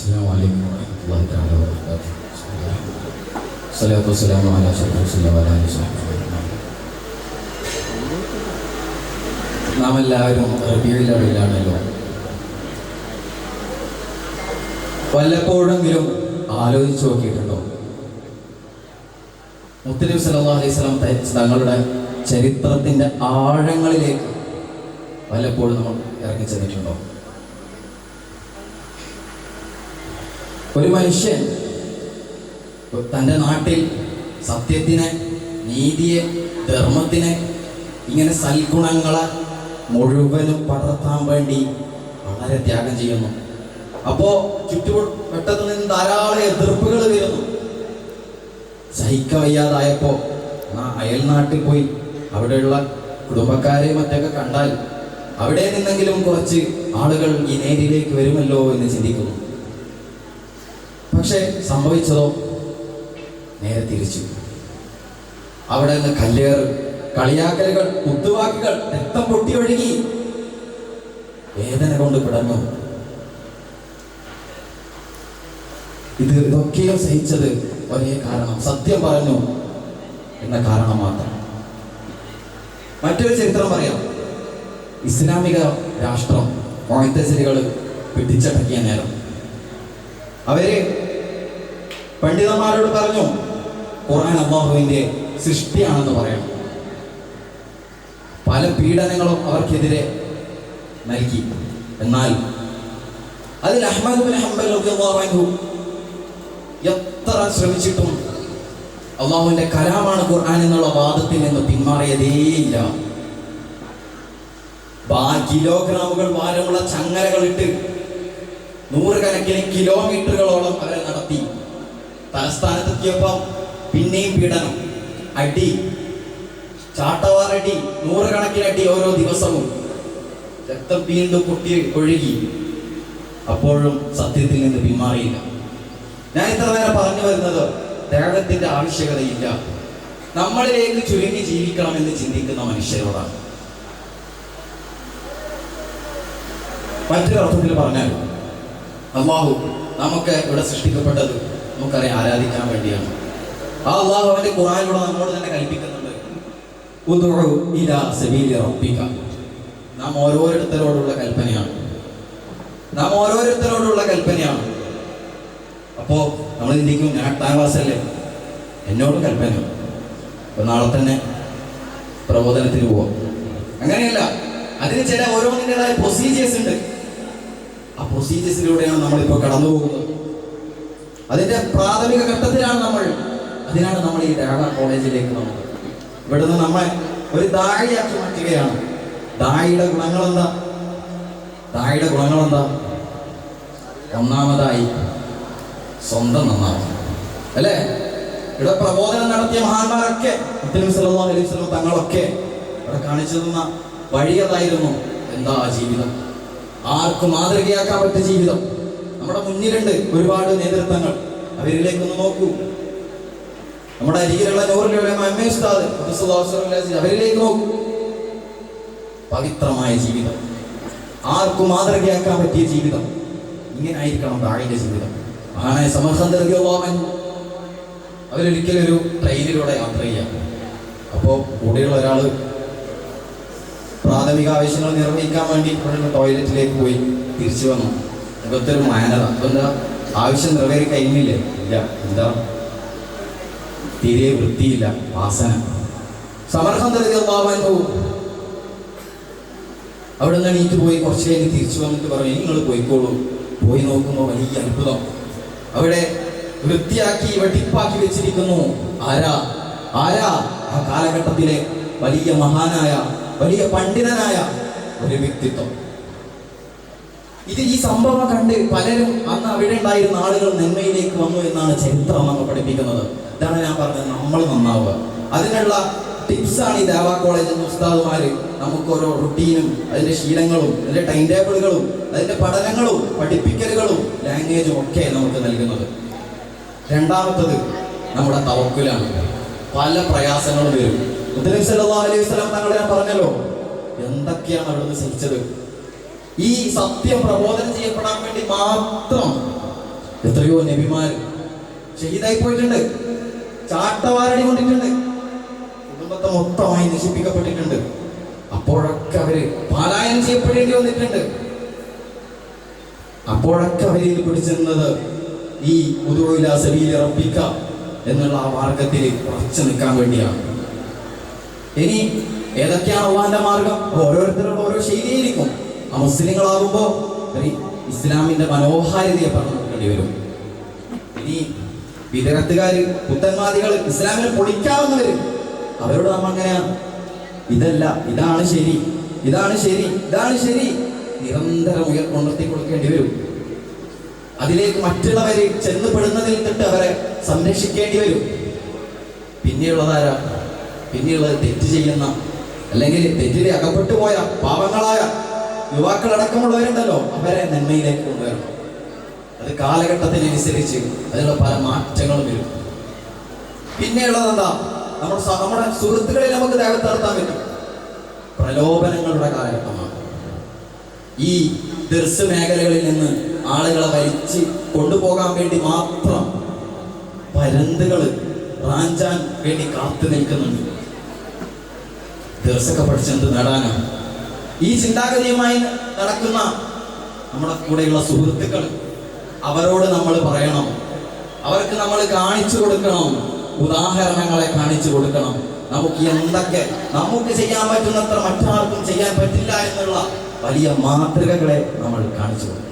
السلام عليكم ورحمة الله تعالى وبركاته. الصلاة والسلام على أشرف رسول الله وعلى آله وصحبه أجمعين. നാം എല്ലാവരും റബീഉൽ അവ്വലിലാണല്ലോ. വല്ലപ്പോഴെങ്കിലും ആലോചിച്ച് നോക്കിയിട്ടുണ്ടോ? മുത്തനബി സല്ലല്ലാഹു അലൈഹി വസല്ലം തങ്ങളുടെ ചരിത്രത്തിന്റെ ആഴങ്ങളിലേക്ക് വല്ലപ്പോഴും നമ്മൾ ഇറങ്ങി ചെന്നിട്ടുണ്ടോ? ഒരു മനുഷ്യൻ തൻ്റെ നാട്ടിൽ സത്യത്തിനെ, നീതിയെ, ധർമ്മത്തിനെ, ഇങ്ങനെ സൽഗുണങ്ങളെ മുഴുവനും പടർത്താൻ വേണ്ടി വളരെ ത്യാഗം ചെയ്യുന്നു. അപ്പോൾ ചുറ്റുവട്ടത്തു നിന്ന് ധാരാളം എതിർപ്പുകൾ വരുന്നു. സഹിക്ക വയ്യാതായപ്പോൾ അയൽ നാട്ടിൽ പോയി അവിടെയുള്ള കുടുംബക്കാരെ മറ്റൊക്കെ കണ്ടാൽ അവിടെ നിന്നെങ്കിലും കുറച്ച് ആളുകൾ ഈ നേരിലേക്ക് വരുമല്ലോ എന്ന് ചിന്തിക്കുന്നു. പക്ഷെ സംഭവിച്ചതോ നേരെ തിരിച്ചു. അവിടെ നിന്ന് കല്ലേറ്, കളിയാക്കലുകൾ, കുത്തുവാക്കുകൾ, രക്തം പൊട്ടി ഒഴുകി, വേദന കൊണ്ട് പിടഞ്ഞു. ഇതൊക്കെയും സഹിച്ചത് ഒരേ കാരണം, സത്യം പറഞ്ഞു എന്ന കാരണം മാത്രം. മറ്റൊരു ചരിത്രം പറയാം. ഇസ്ലാമിക രാഷ്ട്രം മുഅ്തസിലികൾ പിടിച്ചടക്കിയ നേരം അവര് പണ്ഡിതന്മാരോട് പറഞ്ഞു, ഖുർആൻ അല്ലാഹുവിന്റെ സൃഷ്ടിയാണെന്ന് പറയണം. പല പീഡനങ്ങളും അവർക്കെതിരെ നൽകി. എന്നാൽ അതിൽ അഹ്മദ് ബിൻ ഹംബൽ റളിയല്ലാഹു അൻഹു എത്ര ശ്രമിച്ചിട്ടും അല്ലാഹുവിന്റെ കലാമാണ് ഖുർആൻ എന്നുള്ള വാദത്തിൽ നിന്ന് പിന്മാറിയതേയില്ല. കിലോഗ്രാമുകൾ ഭാരമുള്ള ചങ്ങലകളിട്ട് നൂറുകണക്കിന് കിലോമീറ്ററുകളോളം അവരെ നടത്തി. തലസ്ഥാനത്തെത്തിയപ്പോൾ പിന്നെയും പീഡനം, അടി, ചാട്ടവാറടി, നൂറുകണക്കിന് അടി ഓരോ ദിവസവും. രക്തം വീണ്ടും പൊട്ടി ഒഴുകി. അപ്പോഴും സത്യത്തിൽ നിന്ന് പിന്മാറിയില്ല. ഞാൻ ഇത്ര നേരം പറഞ്ഞു വരുന്നത് ത്യാഗത്തിന്റെ ആവശ്യകതയില്ല, നമ്മളിലേക്ക് ചുരുങ്ങി ജീവിക്കണമെന്ന് ചിന്തിക്കുന്ന മനുഷ്യരോടാണ്. മറ്റൊരർത്ഥത്തിൽ പറഞ്ഞാൽ അല്ലാഹു നമുക്ക് ഇവിടെ സൃഷ്ടിക്കപ്പെട്ടത് നമുക്കറിയാം ആരാധിക്കാൻ വേണ്ടിയാണ്. ആ അല്ലാഹു അവന്റെ ഖുർആനിലൂടെ നമ്മോട് തന്നെ കൽപ്പിക്കുന്നുണ്ട്, ഉദ്ഉ ഇലാ സബീലി റബ്ബിക. നാം ഓരോരുത്തരോടുള്ള കൽപ്പനയാണ്. അപ്പോ നമ്മൾ ചിന്തിക്കും, ഞാൻ 8ാം ക്ലാസ്സല്ലേ, എന്നോട് കൽപ്പന, അപ്പൊ നാളെ തന്നെ പ്രബോധനത്തിന് പോവാം. അങ്ങനെയല്ല, അതിന് ചില ഓരോന്നിൻ്റെതായ പ്രൊസീജിയേഴ്സ് ഉണ്ട്. ആ പ്രൊസീജിയേഴ്സിലൂടെയാണ് നമ്മളിപ്പോൾ കടന്നു പോകുന്നത്. അതിന്റെ പ്രാഥമിക ഘട്ടത്തിലാണ് നമ്മൾ. അതിനാണ് നമ്മൾ ഈ ഡാവ കോളേജിലേക്ക് വന്നത്. ഇവിടുന്ന് നമ്മളെ ഒരു ദായിയാക്കി മാറ്റുകയാണ്. ദായിയുടെ ഗുണങ്ങളെന്താ? ഒന്നാമതായി സ്വന്തം നന്നാവും, അല്ലേ? ഇവിടെ പ്രബോധനം നടത്തിയ മഹാന്മാരൊക്കെ, മുഹമ്മദ് സല്ലല്ലാഹു അലൈഹി വസല്ലം തങ്ങളൊക്കെ ഇവിടെ കാണിച്ചു തന്ന വഴിയതായിരുന്നു. എന്താ ആ ജീവിതം? ആർക്കും മാതൃകയാക്കാൻ പറ്റിയ ജീവിതം. നമ്മുടെ മുന്നിലുണ്ട് ഒരുപാട് നേതൃത്വങ്ങൾ. അവരിലേക്കൊന്ന് നോക്കൂ. നമ്മുടെ അരികിലുള്ള നൂറിലുള്ള അവരിലേക്ക് നോക്കൂ. പവിത്രമായ ജീവിതം, ആർക്കും മാതൃകയാക്കാൻ പറ്റിയ ജീവിതം. ഇങ്ങനെ ആയിരിക്കണം ദാഇന്റെ ജീവിതം. മഹാനായ സമർഖന്ദി റളിയല്ലാഹു അൻഹു അവരൊരിക്കലും ഒരു ട്രെയിനിലൂടെ യാത്ര ചെയ്യാം. അപ്പോൾ കൂടെയുള്ള ഒരാൾ പ്രാഥമിക ആവശ്യങ്ങൾ നിർവഹിക്കാൻ വേണ്ടി ടോയ്ലറ്റിലേക്ക് പോയി തിരിച്ചു വന്നു. മുഖത്തൊരു മാനത. എന്താ, ആവശ്യം നിറവേറി കഴിഞ്ഞില്ലേ? ഇല്ല. എന്താ, തീരെ വൃത്തിയില്ല, വാസന. സമർഖന്ദി റളിയല്ലാഹു അൻഹു അവിടെ നിന്ന് എണീറ്റ് പോയി കുറച്ച് കഴിഞ്ഞ് തിരിച്ചു വന്നിട്ട് പറഞ്ഞു, നിങ്ങൾ പോയിക്കോളൂ. പോയി നോക്കുമ്പോൾ വലിയ അത്ഭുതം. അവിടെ വൃത്തിയാക്കി വെട്ടിപ്പാക്കി വെച്ചിരിക്കുന്നു. ആരാ? ആ കാലഘട്ടത്തിലെ വലിയ മഹാനായ, വലിയ പണ്ഡിതനായ ഒരു വ്യക്തിത്വം. ഈ സംഭവം കണ്ട് പലരും അന്ന് അവിടെ ഉണ്ടായിരുന്ന ആളുകൾ നന്മയിലേക്ക് വന്നു എന്നാണ് ചരിത്രം നമ്മൾ പഠിപ്പിക്കുന്നത്. ഇതാണ് ഞാൻ പറഞ്ഞത്, നമ്മൾ നന്നാവുക. അതിനുള്ള ടിപ്സാണ് ഈ ദാവ കോളേജിൽ നിന്ന് ഉസ്താദുമാര് നമുക്ക് ഓരോ റുട്ടീനും അതിന്റെ ശീലങ്ങളും അതിന്റെ ടൈം ടേബിളുകളും അതിന്റെ പഠനങ്ങളും പഠിപ്പിക്കലുകളും ലാംഗ്വേജും ഒക്കെ നമുക്ക് നൽകുന്നത്. രണ്ടാമത്തത് നമ്മുടെ തവക്കുലാണ്. പല പ്രയാസങ്ങളും വരും. മുഹമ്മദ് സല്ലല്ലാഹു അലൈഹി വസല്ലം തങ്ങളെ ഞാൻ പറഞ്ഞല്ലോ, എന്തൊക്കെയാണ് അവിടുന്ന് സഹിച്ചത്. ഈ സത്യം പ്രബോധനം ചെയ്യപ്പെടാൻ വേണ്ടി മാത്രം എത്രയോ നബിമാർ ഷഹീദായി പോയിട്ടുണ്ട്, ചാട്ടവാറടി കൊണ്ടിട്ടുണ്ട്, കുടുംബത്തെ മൊത്തമായി നശിപ്പിക്കപ്പെട്ടിട്ടുണ്ട്. അപ്പോഴൊക്കെ അവര് പലായനം ചെയ്യപ്പെടേണ്ടി വന്നിട്ടുണ്ട്. അപ്പോഴൊക്കെ അവരിൽ പിടിച്ചിരുന്നത് ഈ ഉദൂ ഇലാ സബീലി റബ്ബിക എന്നുള്ള ആ മാർഗത്തിൽ ഉറച്ചു നിൽക്കാൻ വേണ്ടിയാണ്. ഇനി ഏതൊക്കെയാണ് അള്ളാന്റെ മാർഗം? ഓരോരുത്തരുടെ ഓരോ ശൈലിയായിരിക്കും. ആ മുസ്ലിങ്ങളാകുമ്പോ ഇസ്ലാമിന്റെ മനോഹാരിതയെ പറഞ്ഞു കൊടുക്കേണ്ടി വരും. ഇനി വിദഗ്ധക്കാര് പുത്തന്മാദികൾ ഇസ്ലാമിനെ പൊളിക്കാവുന്നവരും അവരോട് നാം അങ്ങനെയാണ്, ഇതല്ല, ഇതാണ് ശരി, ഇതാണ് ശരി, ഇതാണ് ശരി, നിരന്തരം ഉണർത്തി കൊടുക്കേണ്ടി വരും. അതിലേക്ക് മറ്റുള്ളവര് ചെന്നുപെടുന്നതിൽ തൊട്ട് അവരെ സംരക്ഷിക്കേണ്ടി വരും. പിന്നെയുള്ളതാരാ? പിന്നെയുള്ളത് തെറ്റ് ചെയ്യുന്ന, അല്ലെങ്കിൽ തെറ്റിൽ അകപ്പെട്ടു പോയ പാവങ്ങളായ യുവാക്കളടക്കമുള്ളവരുണ്ടല്ലോ, അവരെ നന്മയിലേക്ക് കൊണ്ടുവരണം. അത് കാലഘട്ടത്തിനനുസരിച്ച് അതിനുള്ള പല മാറ്റങ്ങളും വരും. പിന്നെയുള്ളത് എന്താ? നമ്മുടെ സുഹൃത്തുക്കളിൽ നമുക്ക് ദൈവത്തെ നടത്താൻ പറ്റും. പ്രലോഭനങ്ങളുടെ കാലഘട്ടമാണ്. ഈ ദർസ് മേഖലകളിൽ നിന്ന് ആളുകളെ വലിച്ച് കൊണ്ടുപോകാൻ വേണ്ടി മാത്രം പരന്തുകൾ റാഞ്ചാൻ വേണ്ടി കാത്തു നിൽക്കുന്നുണ്ട്. ദർസൊക്കെ പഠിച്ചെന്ത് നേടാനാണ്? ഈ ചിന്താഗതിയുമായി നടക്കുന്ന നമ്മുടെ കൂടെയുള്ള സുഹൃത്തുക്കൾ, അവരോട് നമ്മൾ പറയണം, അവർക്ക് നമ്മൾ കാണിച്ചു കൊടുക്കണം, ഉദാഹരണങ്ങളെ കാണിച്ചു കൊടുക്കണം. നമുക്ക് എന്തൊക്കെ നമുക്ക് ചെയ്യാൻ പറ്റുന്നത്ര മറ്റാർക്കും ചെയ്യാൻ പറ്റില്ല എന്നുള്ള വലിയ മാതൃകകളെ നമ്മൾ കാണിച്ചു കൊടുക്കണം.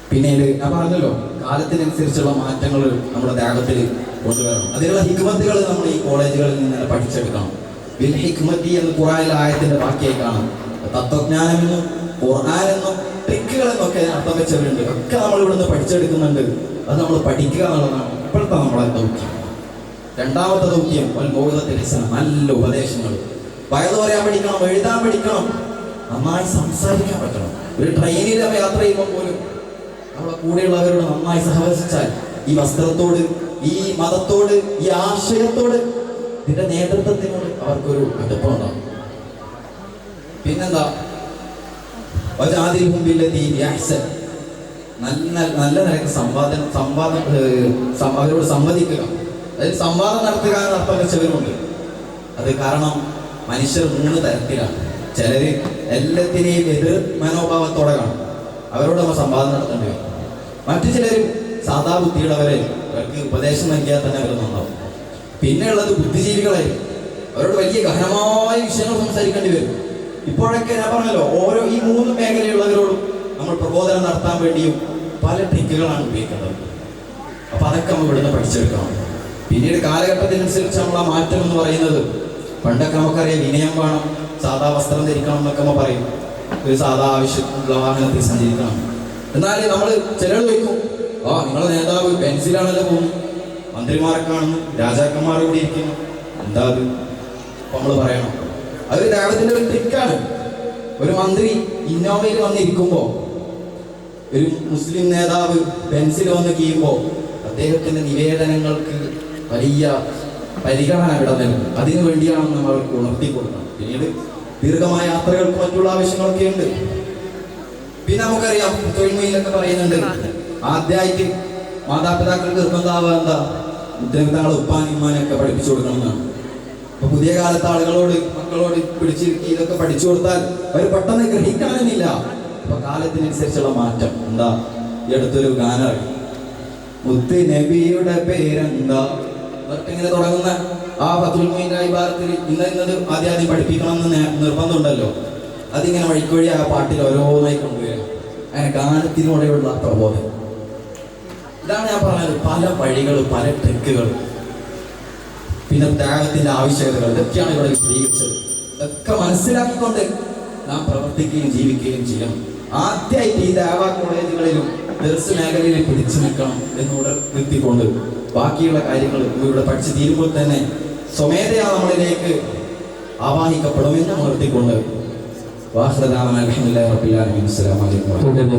പിന്നീട് ഞാൻ പറഞ്ഞല്ലോ, കാലത്തിനനുസരിച്ചുള്ള മാറ്റങ്ങൾ നമ്മുടെ ത്യാഗത്തിൽ കൊണ്ടുവരണം. അതിനുള്ള ഹിക്മത്തുകൾ നമ്മൾ ഈ കോളേജുകളിൽ നിന്ന് പഠിച്ചെടുക്കണം. ബിൽ ഹിക്മത്തി എന്ന് ഖുർആനിലെ ആയത്തിന്റെ വാക്യായി കാണാം. തത്വജ്ഞാനമെന്നും ഖുർആനെന്നും ട്രിക്കുകൾ എന്നൊക്കെ അർത്ഥം വെച്ചവരുണ്ട്. ഒക്കെ നമ്മൾ ഇവിടുന്ന് പഠിച്ചെടുക്കുന്നുണ്ട്. അത് നമ്മൾ പഠിക്കുക എന്നുള്ളതാണ് ഇപ്പോഴത്തെ നമ്മളെ ദൗത്യം. രണ്ടാമത്തെ ദൗത്യം നല്ല ഉപദേശങ്ങൾ. വയത് പറയാൻ പഠിക്കണം, എഴുതാൻ പഠിക്കണം, നന്നായി സംസാരിക്കാൻ പറ്റണം. ഒരു ട്രെയിനിൽ യാത്ര ചെയ്യുമ്പോൾ പോലും നമ്മളെ കൂടെയുള്ളവരോട് നന്നായി സഹവസിച്ചാൽ ഈ വസ്ത്രത്തോട്, ഈ മതത്തോട്, ഈ ആശയത്തോട്, ഇതിന്റെ നേതൃത്വത്തിനോട് അവർക്കൊരു അടുപ്പമുണ്ടാകും. പിന്നെന്താ? നല്ല നിലയ്ക്ക് അവരോട് സംവദിക്കുക. അതായത് സംവാദം നടത്തുക എന്ന് അർത്ഥം വെച്ചവരുണ്ട്. അത് കാരണം മനുഷ്യർ 3 തരത്തിലാണ്. ചിലര് എല്ലാത്തിനെയും എതിർ മനോഭാവത്തോടെ കാണും, അവരോട് നമ്മൾ സംവാദം നടത്തേണ്ടി വരും. മറ്റു ചിലരും സാധാ ബുദ്ധിയുള്ളവരെ, അവർക്ക് ഉപദേശം നൽകിയാൽ തന്നെ അവർ നന്നാവും. പിന്നെ ഉള്ളത് ബുദ്ധിജീവികളായിരിക്കും, അവരോട് വലിയ ഗഹനമായ വിഷയങ്ങൾ സംസാരിക്കേണ്ടി വരും. ഇപ്പോഴൊക്കെ ഞാൻ പറഞ്ഞല്ലോ, ഓരോ ഈ 3 മേഖലയുള്ളവരോടും നമ്മൾ പ്രബോധനം നടത്താൻ വേണ്ടിയും പല ട്രിക്കുകളാണ് ഉപയോഗിക്കേണ്ടത്. അപ്പൊ അതൊക്കെ നമ്മൾ ഇവിടുന്ന് പഠിച്ചെടുക്കണം. പിന്നീട് കാലഘട്ടത്തിനനുസരിച്ച് നമ്മൾ ആ മാറ്റം എന്ന് പറയുന്നത്, പണ്ടൊക്കെ നമുക്കറിയാം വിനയം വേണം, സാധാ വസ്ത്രം ധരിക്കണം എന്നൊക്കെ നമ്മൾ പറയും, ഒരു സാധാ ആവശ്യമുള്ള വാഹനത്തിൽ സഞ്ചരിക്കണം. എന്നാൽ നമ്മൾ ചിലർ ചോദിക്കും, നിങ്ങളുടെ നേതാവ് പെൻസിലാണല്ലോ പോകുന്നു, മന്ത്രിമാരെ കാണുന്നു, രാജാക്കന്മാർ കൂടി ഇരിക്കുന്നു, എന്താ അത്? അപ്പൊ നമ്മൾ പറയണം, അത് ദേവത്തിന്റെ ഒരു ട്രിക്കാണ്. ഒരു മന്ത്രി ഇന്നോവയിൽ വന്നിരിക്കുമ്പോ, ഒരു മുസ്ലിം നേതാവ് പെൻസിൽ വന്ന് കീയുമ്പോൾ അദ്ദേഹത്തിന്റെ നിവേദനങ്ങൾക്ക് വലിയ പരിഗണന ഇവിടെ നൽകും. അതിനു വേണ്ടിയാണ് നമ്മൾ അവർക്ക് ഉണർത്തി കൊടുക്കണം. പിന്നീട് ദീർഘമായ യാത്രകൾക്ക് മറ്റുള്ള ആവശ്യങ്ങളൊക്കെ ഉണ്ട്. പിന്നെ നമുക്കറിയാം, തൊഴിൽമയിലൊക്കെ പറയുന്നുണ്ട്, ആദ്യമായിട്ട് മാതാപിതാക്കൾക്ക് നിർബന്ധമാവുക എന്താ? ഉത്തരവിധാങ്ങൾ ഉപ്പാൻ ഇമ്മാനൊക്കെ പഠിപ്പിച്ചു കൊടുക്കണം എന്നാണ്. അപ്പൊ പുതിയ കാലത്ത് ആളുകളോട്, മക്കളോട് പിടിച്ചിരുത്തി ഇതൊക്കെ പഠിച്ചു കൊടുത്താൽ അവർ പെട്ടെന്ന് ഗ്രഹിക്കാനെന്നില്ല. അപ്പൊ കാലത്തിനനുസരിച്ചുള്ള മാറ്റം എന്താ? ഈ അടുത്തൊരു ഗാനം, മുത്ത് നബിയുടെ പേരെന്താ ഇങ്ങനെ തുടങ്ങുന്ന ആ ഫത്ഹുൽ മുഈനിന്റെ ഇബാറത്തിൽ ഇന്നത് ആദ്യം പഠിപ്പിക്കണം എന്ന് നിർബന്ധമുണ്ടല്ലോ. അതിങ്ങനെ വഴിക്കൊഴി ആ പാട്ടിൽ ഓരോന്നായി കൊണ്ടുവരിക. അങ്ങനെ ഗാനത്തിലൂടെയുള്ള പ്രബോധനം. ഇതാണ് ഞാൻ പറഞ്ഞത്, പല വഴികൾ, പല ട്രിക്കുകൾ. പിന്നെ ത്യാഗത്തിന്റെ ആവശ്യകതകൾ, ഇതൊക്കെയാണ് ഇവിടെ വിശദീകരിച്ചത്. ഇതൊക്കെ മനസ്സിലാക്കിക്കൊണ്ട് നാം പ്രവർത്തിക്കുകയും ജീവിക്കുകയും ചെയ്യണം. ആദ്യമായിട്ട് ഈ ദഅവാ കോളേജുകളിലും ദർസ് മേഖലയിലും പിടിച്ചു നിൽക്കണം എന്നൂടെ നിർത്തിക്കൊണ്ട് ബാക്കിയുള്ള കാര്യങ്ങൾ ഇവിടെ പഠിച്ചു തീരുമ്പോൾ തന്നെ സ്വമേധയാ നമ്മളിലേക്ക് ആവാഹിക്കപ്പെടുമെന്ന് നിർത്തിക്കൊണ്ട് വാഹ്റദാന അൽഹംദുലില്ലാഹി റബ്ബിൽ ആലമീൻ. അസ്സലാമു അലൈക്കും.